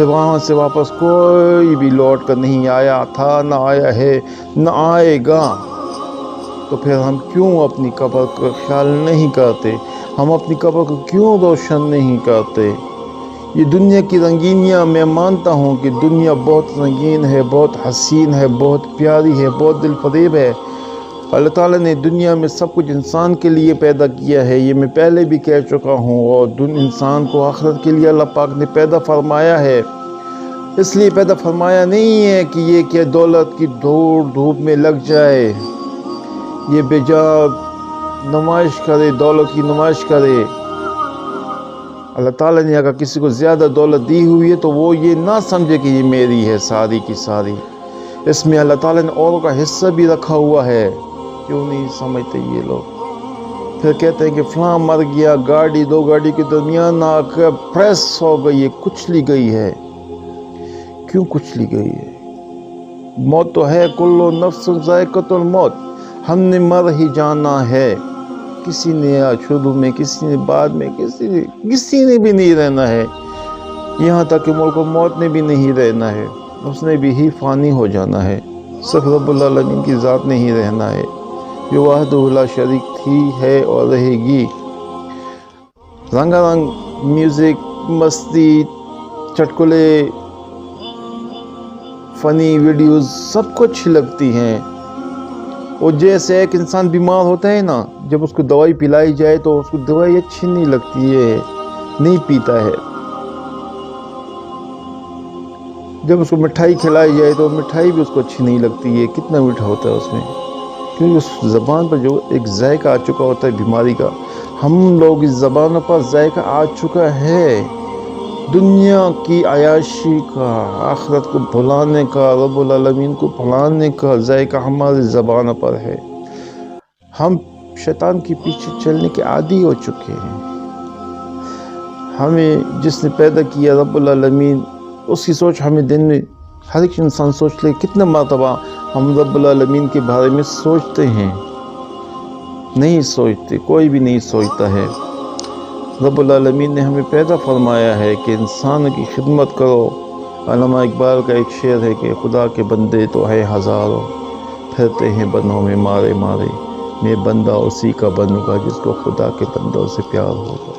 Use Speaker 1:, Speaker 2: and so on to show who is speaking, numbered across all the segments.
Speaker 1: پھر وہاں سے واپس کوئی بھی لوٹ کر نہیں آیا تھا، نہ آیا ہے، نہ آئے گا، تو پھر ہم کیوں اپنی قبر کا خیال نہیں کرتے؟ ہم اپنی قبر کو کیوں روشن نہیں کرتے؟ یہ دنیا کی رنگینیاں، میں مانتا ہوں کہ دنیا بہت رنگین ہے، بہت حسین ہے، بہت پیاری ہے، بہت دل فریب ہے۔ اللہ تعالیٰ نے دنیا میں سب کچھ انسان کے لیے پیدا کیا ہے، یہ میں پہلے بھی کہہ چکا ہوں، اور انسان کو آخرت کے لیے اللہ پاک نے پیدا فرمایا ہے۔ اس لیے پیدا فرمایا نہیں ہے کہ یہ کہ دولت کی دھوپ میں لگ جائے، یہ بجا نمائش کرے، دولت کی نمائش کرے۔ اللہ تعالیٰ نے اگر کسی کو زیادہ دولت دی ہوئی ہے تو وہ یہ نہ سمجھے کہ یہ میری ہے ساری کی ساری، اس میں اللہ تعالیٰ نے اوروں کا حصہ بھی رکھا ہوا ہے۔ کیوں نہیں سمجھتے یہ لوگ؟ پھر کہتے ہیں کہ فلاں مر گیا، گاڑی دو گاڑی کے درمیان آ کر پریس ہو گئی ہے، کچلی گئی ہے۔ کیوں کچلی گئی ہے؟ موت تو ہے، کل نفس ذائقۃ الموت، ہم نے مر ہی جانا ہے۔ کسی نے شروع میں، کسی نے بعد میں، کسی نے بھی نہیں رہنا ہے، یہاں تک کہ ملک و موت نے بھی نہیں رہنا ہے، اس نے بھی ہی فانی ہو جانا ہے۔ صرف رب العالمین کی ذات نے ہی رہنا ہے، جو وحدہ لا شریک تھی، ہے اور رہے گی۔ رنگا رنگ میوزک، مستی، چٹکلے، فنی ویڈیوز سب کو اچھی لگتی ہیں، اور جیسے ایک انسان بیمار ہوتا ہے نا، جب اس کو دوائی پلائی جائے تو اس کو دوائی اچھی نہیں لگتی ہے، نہیں پیتا ہے۔ جب اس کو مٹھائی کھلائی جائے تو مٹھائی بھی اس کو اچھی نہیں لگتی ہے، کتنا میٹھا ہوتا ہے اس میں، کیونکہ اس زبان پر جو ایک ذائقہ آ چکا ہوتا ہے بیماری کا۔ ہم لوگ اس زبانوں پر ذائقہ آ چکا ہے، دنیا کی عیاشی کا، آخرت کو بھلانے کا، رب العالمین کو بھلانے کا ذائقہ ہماری زبانوں پر ہے۔ ہم شیطان کے پیچھے چلنے کے عادی ہو چکے ہیں۔ ہمیں جس نے پیدا کیا رب العالمین، اس کی سوچ ہمیں دن میں ہر ایک انسان سوچ لے، کتنے مرتبہ ہم رب العالمین کے بارے میں سوچتے ہیں؟ نہیں سوچتے، کوئی بھی نہیں سوچتا ہے۔ رب العالمین نے ہمیں پیدا فرمایا ہے کہ انسان کی خدمت کرو۔ علامہ اقبال کا ایک شعر ہے کہ خدا کے بندے تو ہے ہزاروں، پھرتے ہیں بنوں میں مارے مارے، میں بندہ اسی کا بنوں گا جس کو خدا کے بندوں سے پیار ہوگا۔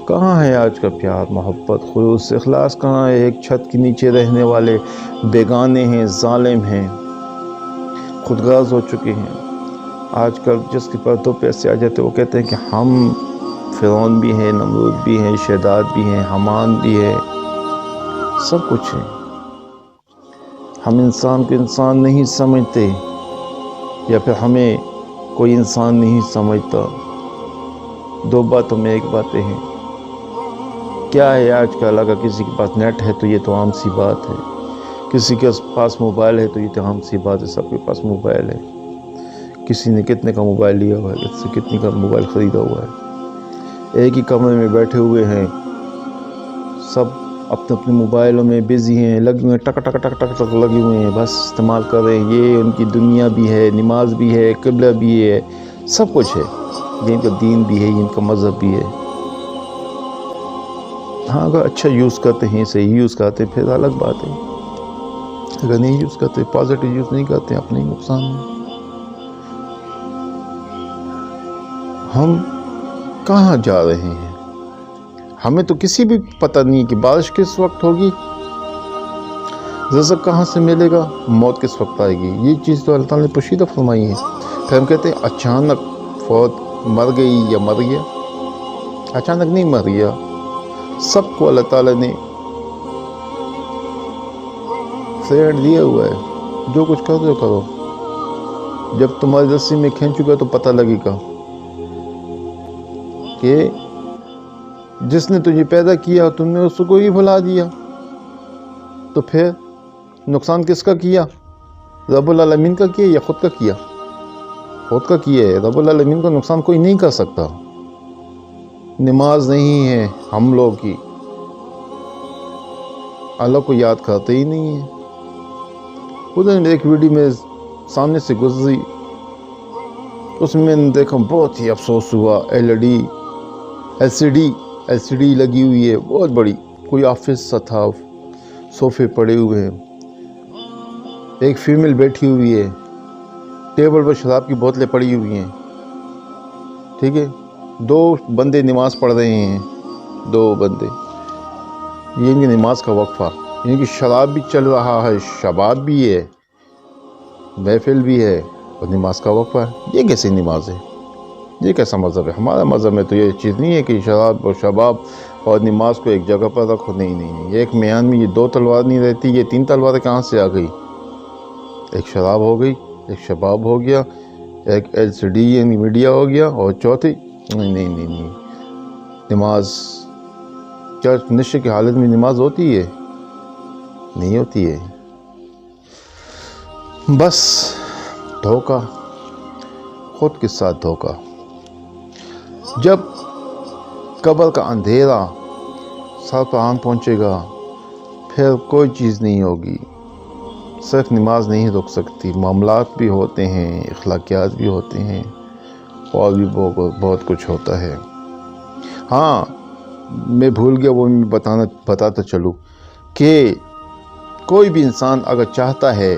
Speaker 1: کہاں ہے آج کا پیار، محبت، خلوص، اخلاص کہاں ہے؟ ایک چھت کے نیچے رہنے والے بیگانے ہیں، ظالم ہیں، خودغرض ہو چکے ہیں۔ آج کل جس کے پاس دو پیسے آ جاتے وہ کہتے ہیں کہ ہم فرعون بھی ہیں، نمرود بھی ہیں، شداد بھی ہیں، حمان بھی ہے، سب کچھ ہے۔ ہم انسان کو انسان نہیں سمجھتے، یا پھر ہمیں کوئی انسان نہیں سمجھتا۔ دو باتوں میں ایک باتیں ہیں۔ کیا ہے آج کل، اگر کسی کے پاس نیٹ ہے تو یہ تو عام سی بات ہے، کسی کے پاس موبائل ہے تو یہ تو عام سی بات ہے، سب کے پاس موبائل ہے۔ کسی نے کتنے کا موبائل لیا ہوا ہے، کسی کتنے کا موبائل خریدا ہوا ہے۔ ایک ہی کمرے میں بیٹھے ہوئے ہیں، سب اپنے اپنے موبائلوں میں بزی ہیں، لگے ہوئے ہیں، ٹک ٹک ٹک ٹک ٹک لگے ہوئے ہیں، بس استعمال کر رہے ہیں۔ یہ ان کی دنیا بھی ہے، نماز بھی ہے، قبلہ بھی ہے، سب کچھ ہے، یہ ان کا دین بھی ہے، یہ ان کا مذہب بھی ہے۔ ہاں اگر اچھا یوز کرتے ہیں، صحیح یوز کرتے ہیں، پھر الگ بات ہے۔ اگر نہیں یوز کرتے، پازیٹیو یوز نہیں کرتے، اپنے ہی نقصان ہے۔ ہم کہاں جا رہے ہیں؟ ہمیں تو کسی بھی پتہ نہیں کہ بارش کس وقت ہوگی، رزق کہاں سے ملے گا، موت کس وقت آئے گی۔ یہ چیز تو اللہ تعالیٰ نے پوشیدہ فرمائی ہے۔ پھر ہم کہتے ہیں اچانک فوت، مر گئی یا مر گیا۔ اچانک نہیں مر گیا، سب کو اللہ تعالیٰ نے فرینڈ دیا ہوا ہے، جو کچھ کر دو کرو، جب تمہاری رسی میں کھینچو گا تو پتہ لگے گا کہ جس نے تجھے پیدا کیا تم نے اس کو ہی بھلا دیا، تو پھر نقصان کس کا کیا؟ رب العالمین کا کیا یا خود کا کیا؟ خود کا کیا ہے۔ رب العالمین کا نقصان کوئی نہیں کر سکتا۔ نماز نہیں ہے ہم لوگ کی، اللہ کو یاد کرتے ہی نہیں ہیں۔ ادھر ایک ویڈیو میں سامنے سے گزری، اس میں نے دیکھا بہت ہی افسوس ہوا۔ ایل سی ڈی لگی ہوئی ہے بہت بڑی، کوئی آفس سا تھا، صوفے پڑے ہوئے ہیں، ایک فیمیل بیٹھی ہوئی ہے، ٹیبل پر شراب کی بوتلیں پڑی ہوئی ہیں، ٹھیک ہے، 2 بندے نماز پڑھ رہے ہیں، 2 بندے، یہ ان کی نماز کا وقفہ، ان کی شراب بھی چل رہا ہے، شباب بھی ہے، محفل بھی ہے، اور نماز کا وقفہ ہے۔ یہ کیسی نماز ہے؟ یہ کیسا مذہب ہے؟ ہمارا مذہب میں تو یہ چیز نہیں ہے کہ شراب اور شباب اور نماز کو ایک جگہ پر رکھو، نہیں، یہ ایک میان میں یہ 2 تلوار نہیں رہتی، یہ 3 تلواریں کہاں سے آ گئی؟ ایک شراب ہو گئی، ایک شباب ہو گیا، ایک LCD یعنی میڈیا ہو گیا، اور چوتھی نہیں، نماز چرچ نشے کی حالت میں نماز ہوتی ہے؟ نہیں ہوتی ہے۔ بس دھوکہ، خود کے ساتھ دھوکہ۔ جب قبر کا اندھیرا سر پر آن پہنچے گا، پھر کوئی چیز نہیں ہوگی، صرف نماز نہیں رک سکتی، معاملات بھی ہوتے ہیں، اخلاقیات بھی ہوتے ہیں، اور بھی بہت کچھ ہوتا ہے۔ ہاں، میں بھول گیا وہ بتاتا چلوں کہ کوئی بھی انسان اگر چاہتا ہے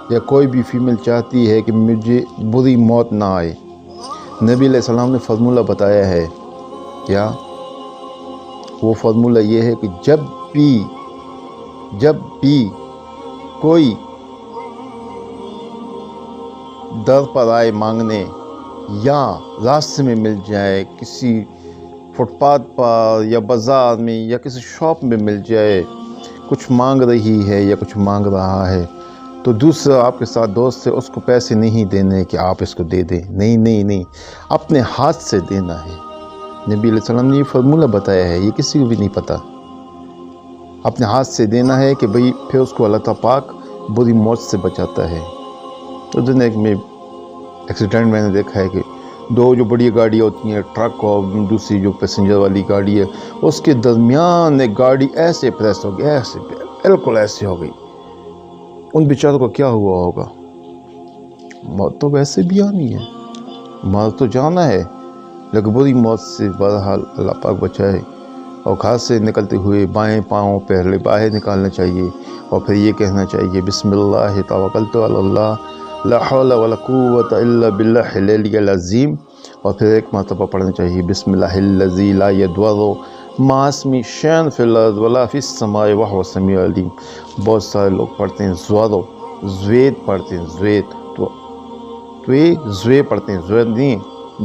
Speaker 1: یا کوئی بھی فیمیل چاہتی ہے کہ مجھے بری موت نہ آئے، نبی علیہ السلام نے فارمولہ بتایا ہے۔ کیا؟ وہ فارمولہ یہ ہے کہ جب بھی کوئی در پر آئے مانگنے، یا راستے میں مل جائے، کسی فٹ پاتھ پر یا بازار میں یا کسی شاپ میں مل جائے، کچھ مانگ رہی ہے یا کچھ مانگ رہا ہے، تو دوسرا آپ کے ساتھ دوست ہے، اس کو پیسے نہیں دینے کہ آپ اس کو دے دیں، نہیں، اپنے ہاتھ سے دینا ہے۔ نبی علیہ السلام نے یہ فارمولہ بتایا ہے، یہ کسی کو بھی نہیں پتہ۔ اپنے ہاتھ سے دینا ہے کہ بھئی پھر اس کو اللہ تعالیٰ پاک بری موت سے بچاتا ہے۔ تو دن ایک میں ایکسیڈنٹ میں نے دیکھا ہے کہ 2 جو بڑی گاڑیاں ہوتی ہیں، ٹرک اور دوسری جو پیسنجر والی گاڑی ہے، اس کے درمیان ایک گاڑی ایسے پریس ہو گئی، ایسے بالکل ایسے ہو گئی، ان بیچاروں کو کیا ہوا ہوگا؟ موت تو ویسے بھی آنی ہے، مر تو جانا ہے، لیکن بری موت سے بہرحال اللہ پاک بچائے۔ اور گھر سے نکلتے ہوئے بائیں پاؤں پہلے باہر نکالنا چاہیے، اور پھر یہ کہنا چاہیے بسم اللہ توکلت علی اللہ لا حول ولا قوت الا باللہ العلی العظیم، اور پھر ایک مرتبہ پڑھنا چاہیے بسم اللہ الذی لا یضر مع اسمہ شیء فی الارض ولا فی السماء وہو السمیع العلیم۔ بہت سارے لوگ پڑھتے ہیں زوید پڑھتے ہیں، زوید پڑھتے ہیں، زوید نہیں،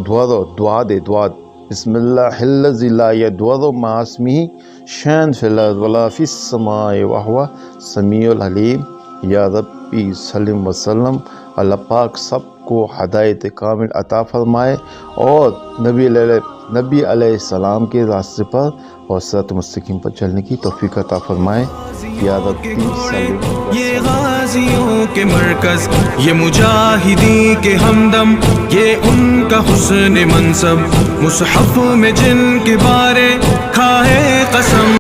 Speaker 1: دعا بسم اللہ الذی لا یضر مع اسمہ شیء فی الارض ولا فی السماء وہو السمیع العلیم۔ یا ربی سلم وسلم، اللہ پاک سب کو ہدایت کامل عطا فرمائے، اور نبی علیہ السلام کے راستے پر اور صراط مستقیم پر چلنے کی توفیق عطا فرمائے۔ یا ربی سلم وسلم۔
Speaker 2: یہ غازیوں کے مرکز، یہ مجاہدی کے ہمدم، یہ ان کا حسن منصب، مصحف میں جن کے بارے کھائے قسم۔